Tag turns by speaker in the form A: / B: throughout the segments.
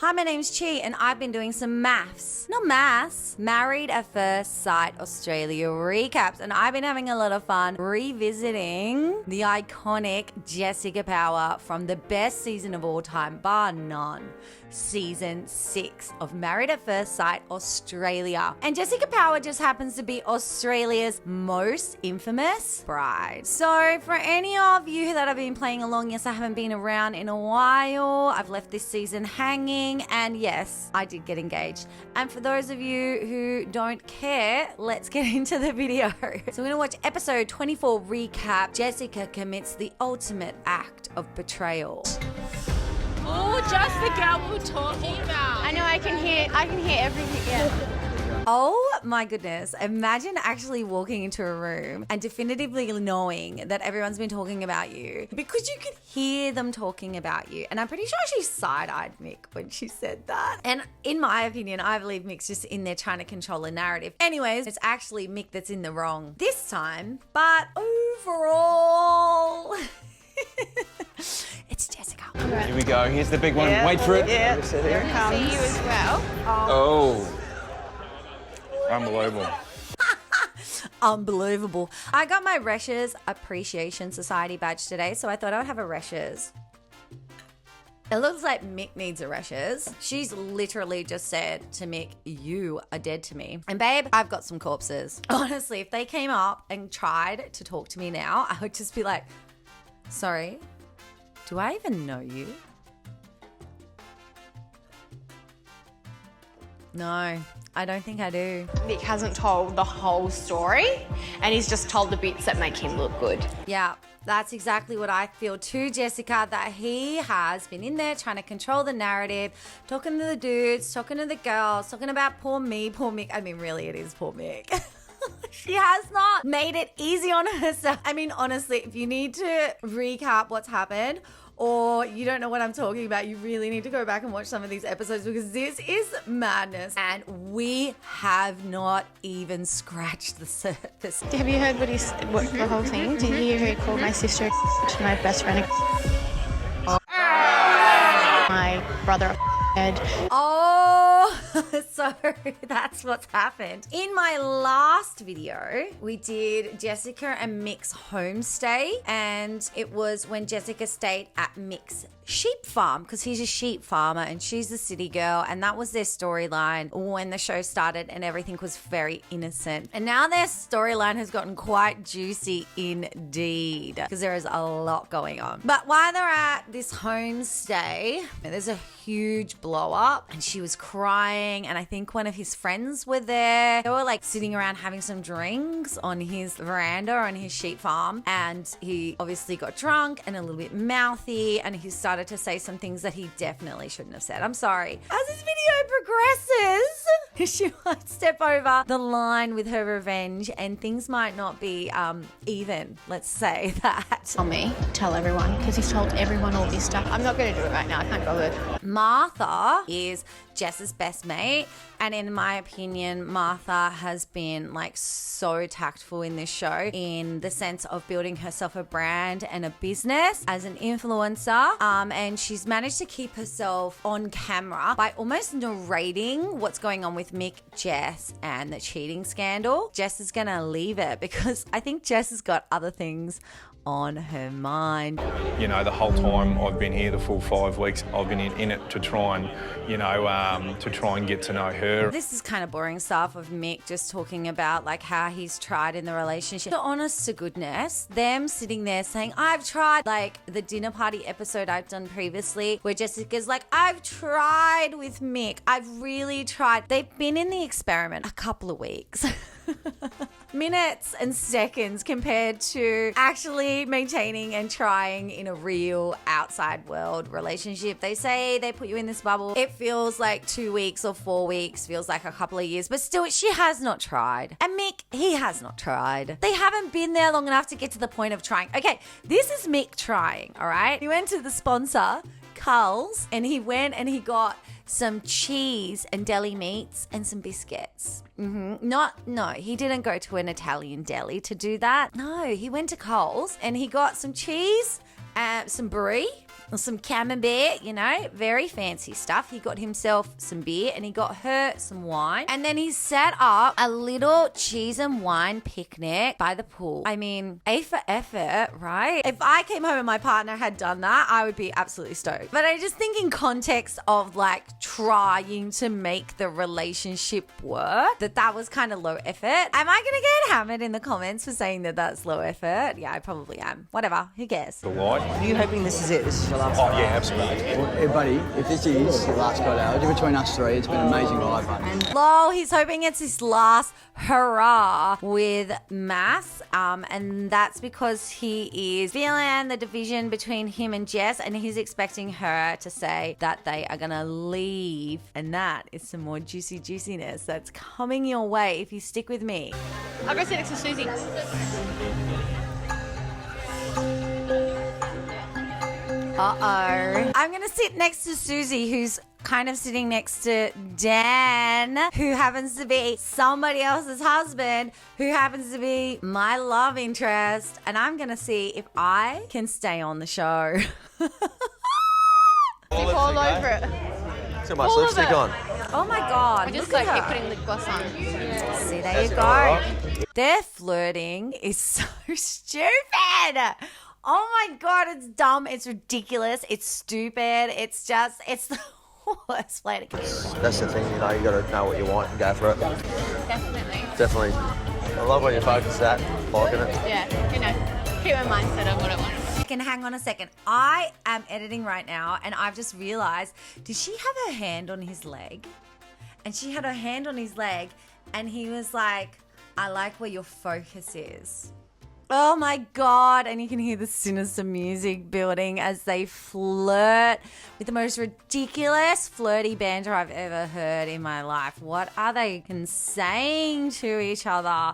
A: Hi, my name's Chi and I've been doing some MAFS. Not maths, Married at First Sight Australia recaps. And I've been having a lot of fun revisiting the iconic Jessica Power from the best season of all time, bar none. Season 6 of Married at First Sight Australia. And Jessica Power just happens to be Australia's most infamous bride. So for any of you that have been playing along, yes, I haven't been around in a while. I've left this season hanging, and yes, I did get engaged. And for those of you who don't care, let's get into the video. So we're gonna watch episode 24 recap. Jessica commits the ultimate act of betrayal.
B: Oh, just the girl we were talking about.
C: I know, I can hear everything, yeah.
A: Oh my goodness. Imagine actually walking into a room and definitively knowing that everyone's been talking about you because you could hear them talking about you. And I'm pretty sure she side-eyed Mick when she said that. And in my opinion, I believe Mick's just in there trying to control the narrative. Anyways, it's actually Mick that's in the wrong this time. But overall... It's Jessica.
D: Here we go. Here's the big one.
C: Yeah.
D: Wait for it.
C: Yeah.
D: Here it comes.
C: See you as well.
D: Oh. Unbelievable.
A: Unbelievable. I got my Reshers Appreciation Society badge today, so I thought I would have a Reshers. It looks like Mick needs a Reshers. She's literally just said to Mick, you are dead to me. And babe, I've got some corpses. Honestly, if they came up and tried to talk to me now, I would just be like, sorry, do I even know you? No, I don't think I do.
C: Nick hasn't told the whole story, and he's just told the bits that make him look good.
A: Yeah, that's exactly what I feel too, Jessica, that he has been in there trying to control the narrative, talking to the dudes, talking to the girls, talking about poor me, poor Mick. I mean, really, it is poor Mick. She has not made it easy on herself. I mean, honestly, if you need to recap what's happened or you don't know what I'm talking about, you really need to go back and watch some of these episodes because this is madness and we have not even scratched the surface.
C: Have you heard what the whole thing? Did you hear he called my sister to my best friend? My brother.
A: Oh, so that's what's happened. In my last video, we did Jessica and Mick's homestay, and it was when Jessica stayed at Mick's sheep farm because he's a sheep farmer and she's a city girl, and that was their storyline when the show started and everything was very innocent. And now their storyline has gotten quite juicy indeed because there is a lot going on. But while they're at this homestay, there's a huge blow up and she was crying, and I think one of his friends were there. They were like sitting around having some drinks on his veranda on his sheep farm, and he obviously got drunk and a little bit mouthy, and he started to say some things that he definitely shouldn't have said. I'm sorry. As this video progresses, she might step over the line with her revenge and things might not be even. Let's say that.
C: Tell me, tell everyone, because he's told everyone all this stuff. I'm not going to do it right now. I can't bother.
A: Martha is Jess's best mate, and in my opinion, Martha has been like so tactful in this show in the sense of building herself a brand and a business as an influencer, and she's managed to keep herself on camera by almost narrating what's going on with Mick, Jess, and the cheating scandal. Jess is gonna leave it because I think Jess has got other things on her mind.
D: You know, the whole time I've been here, the full 5 weeks, I've been in it to try and, to try and get to know her.
A: This is kind of boring stuff of Mick just talking about like how he's tried in the relationship. So honest to goodness, them sitting there saying, I've tried, like the dinner party episode I've done previously where Jessica's like, I've tried with Mick. I've really tried. They've been in the experiment a couple of weeks. Minutes and seconds compared to actually maintaining and trying in a real outside world relationship. They say they put you in this bubble. It feels like 2 weeks or 4 weeks, feels like a couple of years, but still she has not tried. And Mick, he has not tried. They haven't been there long enough to get to the point of trying. Okay, this is Mick trying, all right? He went to the sponsor, Carl's, and he went and he got some cheese and deli meats and some biscuits. No, he didn't go to an Italian deli to do that. No, he went to Coles and he got some cheese, some brie, some camembert, you know, very fancy stuff. He got himself some beer and he got her some wine. And then he set up a little cheese and wine picnic by the pool. I mean, A for effort, right? If I came home and my partner had done that, I would be absolutely stoked. But I just think in context of like trying to make the relationship work, that was kind of low effort. Am I going to get hammered in the comments for saying that that's low effort? Yeah, I probably am. Whatever. Who cares?
D: The light.
E: Are you hoping this is it? This is your last
D: Oh, yeah, absolutely.
F: Well, hey, buddy, if this is your last go out between us three, it's been an amazing ride, mate.
A: Lol, he's hoping it's his last hurrah with MAFS. And that's because he is feeling the division between him and Jess, and he's expecting her to say that they are going to leave. And that is some more juiciness that's coming your way if you stick with me.
C: I'll go sit next to Susie.
A: Uh-oh. I'm going to sit next to Susie, who's kind of sitting next to Dan, who happens to be somebody else's husband, who happens to be my love interest. And I'm going to see if I can stay on the show.
C: All over it.
G: Too much
C: All of
G: lipstick
C: it.
G: on.
A: Oh my God.
C: I just
A: look
C: like
A: at
C: keep
A: her.
C: putting lip gloss on.
A: See, there you go. Their flirting is so stupid. Oh my God, it's dumb. It's ridiculous. It's stupid. It's the worst way to get it.
G: That's the thing, you know, you got to know what you want and go for it.
C: Definitely.
G: Definitely. I love when you focus that, liking it.
C: Yeah, you know, keep my mindset on what I want.
A: Hang on a second. I am editing right now and I've just realized, did she have her hand on his leg? And she had her hand on his leg and he was like, I like where your focus is. Oh my God. And you can hear the sinister music building as they flirt with the most ridiculous flirty banter I've ever heard in my life. What are they saying to each other?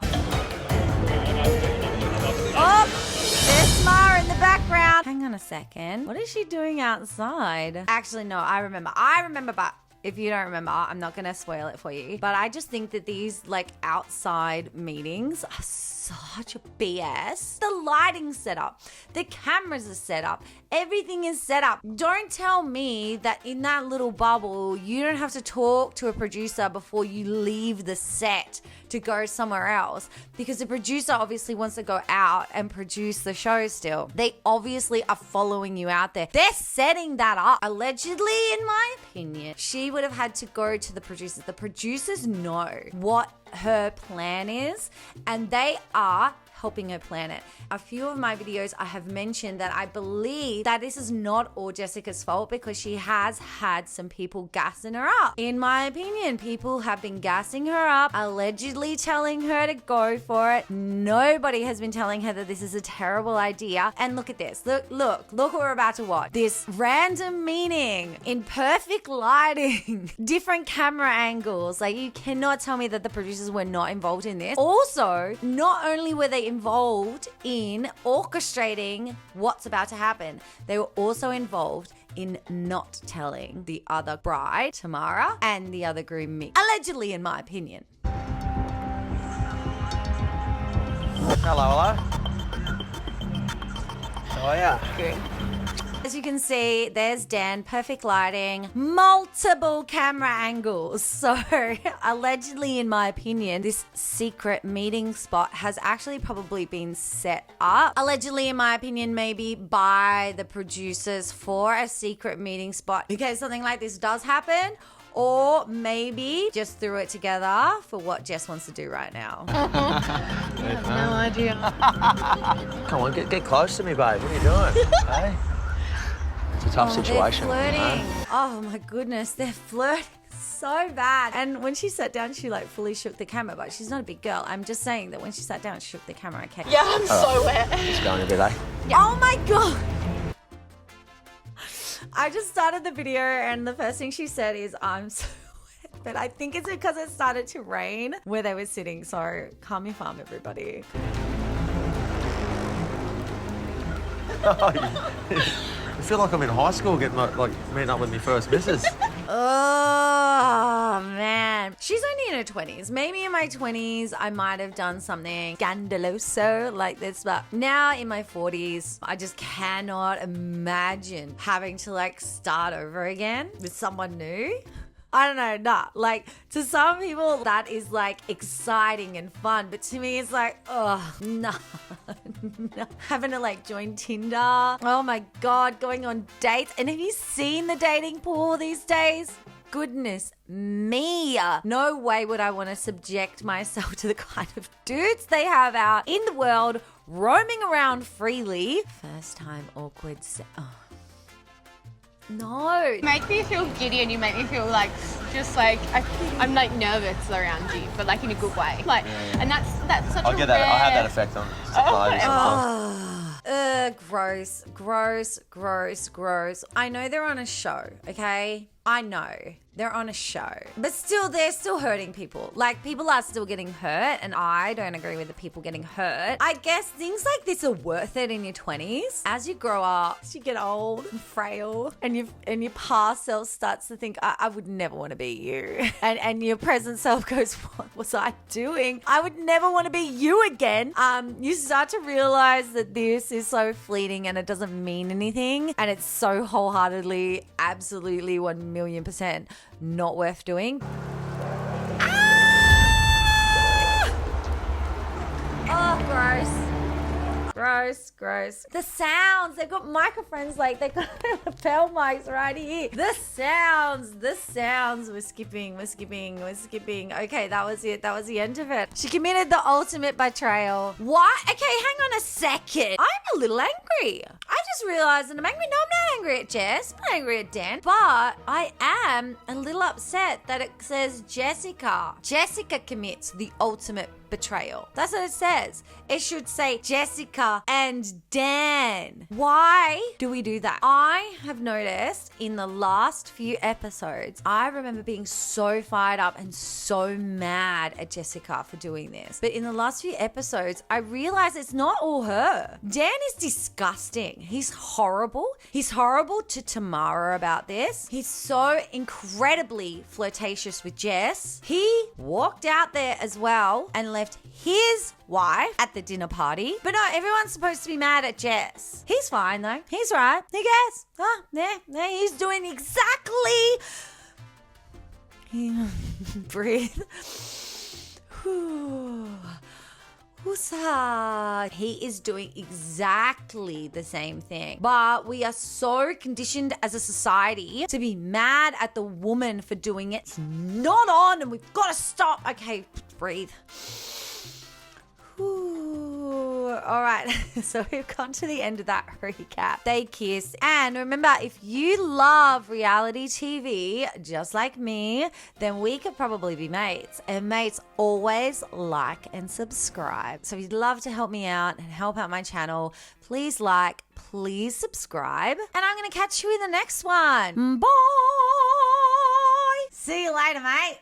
A: Oh, there's Smara in the background. Hang on a second. What is she doing outside? Actually, no, I remember, but if you don't remember, I'm not going to spoil it for you. But I just think that these like outside meetings are such a BS. The lighting's set up. The cameras are set up. Everything is set up. Don't tell me that in that little bubble, you don't have to talk to a producer before you leave the set to go somewhere else, because the producer obviously wants to go out and produce the show still. They obviously are following you out there. They're setting that up. Allegedly, in my opinion, she would have had to go to the producers. The producers know what her plan is, and they are helping her plan it. A few of my videos I have mentioned that I believe that this is not all Jessica's fault, because she has had some people gassing her up. In my opinion, people have been gassing her up, allegedly telling her to go for it. Nobody has been telling her that this is a terrible idea. And look at this. Look what we're about to watch. This random meeting in perfect lighting, different camera angles. Like, you cannot tell me that the producers were not involved in this. Also, not only were they involved in orchestrating what's about to happen, they were also involved in not telling the other bride, Tamara, and the other groom, Mick. Allegedly, in my opinion.
G: Hello. How are ya?
A: Good. As you can see, there's Dan, perfect lighting, multiple camera angles. So allegedly, in my opinion, this secret meeting spot has actually probably been set up. Allegedly, in my opinion, maybe by the producers for a secret meeting spot in case something like this does happen. Or maybe just threw it together for what Jess wants to do right now.
C: No idea.
G: Come on, get close to me, babe. What are you doing? Hey? It's a tough situation.
A: They're flirting.
G: You know?
A: Oh my goodness, they're flirting so bad. And when she sat down, she like fully shook the camera, but she's not a big girl. I'm just saying that when she sat down, she shook the camera, okay?
C: Yeah, I'm so wet.
G: It's going a bit, eh?
A: Oh my God. I just started the video and the first thing she said is, I'm so wet. But I think it's because it started to rain where they were sitting. So calm your farm, everybody.
G: I feel like I'm in high school meeting up with my first missus.
A: Oh man, she's only in her 20s. Maybe in my 20s, I might have done something scandaloso like this, but now in my 40s, I just cannot imagine having to like start over again with someone new. I don't know, nah. Like, to some people, that is like exciting and fun, but to me, it's like, oh, no. Having to like join Tinder. Oh my God, going on dates. And have you seen the dating pool these days? Goodness me. No way would I want to subject myself to the kind of dudes they have out in the world, roaming around freely. First time awkward. No.
C: You make me feel giddy and you make me feel like, just like, I'm like nervous around you, but like in a good way. Like, and that's such
G: I'll
C: a
G: get that.
C: rare...
G: I'll have that effect on
A: Gross. I know they're on a show, okay? I know they're on a show, but still, they're still hurting people. Like, people are still getting hurt, and I don't agree with the people getting hurt. I guess things like this are worth it in your 20s. As you grow up, as you get old and frail, and your past self starts to think, I would never want to be you. And your present self goes, what was I doing? I would never want to be you again. You start to realize that this is so fleeting and it doesn't mean anything. And it's so wholeheartedly, absolutely 1,000,000% not worth doing. Oh, gross. The sounds, they've got microphones, like they got lapel mics right here. The sounds, we're skipping. Okay, that was it. That was the end of it. She committed the ultimate betrayal. What? Okay, hang on a second. I'm a little angry. I just realized that I'm angry. No, I'm not angry at Jess. I'm not angry at Dan. But I am a little upset that it says Jessica. Jessica commits the ultimate betrayal. That's what it says. It should say Jessica and Dan. Why do we do that? I have noticed in the last few episodes, I remember being so fired up and so mad at Jessica for doing this. But in the last few episodes, I realized it's not all her. Dan is disgusting. He's horrible. He's horrible to Tamara about this. He's so incredibly flirtatious with Jess. He walked out there as well and left his wife at the dinner party. But no, everyone's supposed to be mad at Jess. He's fine though. He's right. Who cares? Oh, yeah, he's doing exactly... Breathe. He is doing exactly the same thing. But we are so conditioned as a society to be mad at the woman for doing it. It's not on and we've got to stop. Okay, breathe. All right, so we've gone to the end of that recap. They kiss. And remember, if you love reality TV just like me, then we could probably be mates. And mates always like and subscribe. So if you'd love to help me out and help out my channel, please like, please subscribe. And I'm going to catch you in the next one. Bye. See you later, mate.